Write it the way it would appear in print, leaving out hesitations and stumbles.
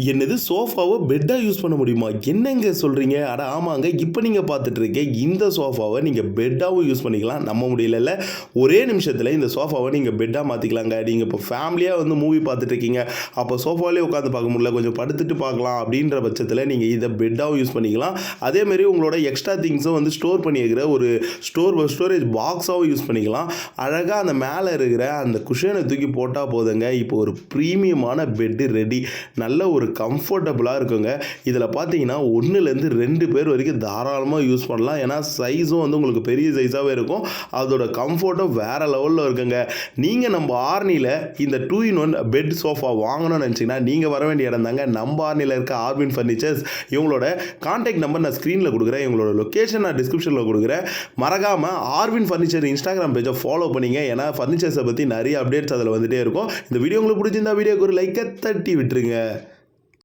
என்னது சோஃபாவை பெட்டாக யூஸ் பண்ண முடியுமா? என்னங்க சொல்கிறீங்க? அட ஆமாங்க. இப்போ நீங்கள் பார்த்துட்ருக்க இந்த சோஃபாவை நீங்கள் பெட்டாகவும் யூஸ் பண்ணிக்கலாம். நம்ப முடியலல்ல. ஒரே நிமிஷத்தில் இந்த சோஃபாவை நீங்கள் பெட்டாக மாற்றிக்கலாங்க. நீங்கள் இப்போ ஃபேமிலியாக வந்து மூவி பார்த்துட்ருக்கீங்க. அப்போ சோஃபாவிலே உட்காந்து பார்க்க முடியல, கொஞ்சம் படுத்துட்டு பார்க்கலாம் அப்படின்ற பட்சத்தில் நீங்கள் இதை பெட்டாகவும் யூஸ் பண்ணிக்கலாம். அதேமாரி உங்களோட எக்ஸ்ட்ரா திங்ஸும் வந்து ஸ்டோர் பண்ணி வைக்கிற ஒரு ஸ்டோரேஜ் பாக்ஸாகவும் யூஸ் பண்ணிக்கலாம். அழகாக அந்த மேலே இருக்கிற அந்த குஷனை தூக்கி போட்டால் போதுங்க, இப்போ ஒரு ப்ரீமியமான பெட்டு ரெடி. நல்ல ஒரு கம்ஃபர்டபுளாக இருக்குங்க. இதில் பார்த்தீங்கன்னா 1லேருந்து 2 பேர் வரைக்கும் தாராளமாக யூஸ் பண்ணலாம். ஏன்னா சைஸும் வந்து உங்களுக்கு பெரிய சைஸாகவே இருக்கும். அதோட கம்ஃபர்ட்டும் வேறு லெவலில் இருக்குங்க. நீங்கள் நம்ம ஆர்னியில் இந்த 2-in-1 பெட் சோஃபா வாங்கணும்னு நினச்சிங்கன்னா நீங்கள் வர வேண்டிய இடம் தாங்க நம்ம ஆர்னியில் இருக்க ஆர்வின் ஃபர்னிச்சர்ஸ். இவங்களோட கான்டாக்ட் நம்பர் நான் ஸ்க்ரீனில் கொடுக்குறேன், இவங்களோட லொக்கேஷன் நான் டிஸ்கிரிப்ஷனில் கொடுக்குறேன். மறக்காமல் ஆர்வின் ஃபர்னிச்சர் இன்ஸ்டாகிராம் பேஜை ஃபாலோ பண்ணிங்க. ஏன்னா ஃபர்னிச்சர்ஸை பற்றி நிறைய அப்டேட்ஸ் அதில் வந்துகிட்டே இருக்கும். இந்த வீடியோ உங்களுக்கு பிடிச்சிருந்தா வீடியோக்கு ஒரு லைக்கை தட்டி விட்டுருங்க.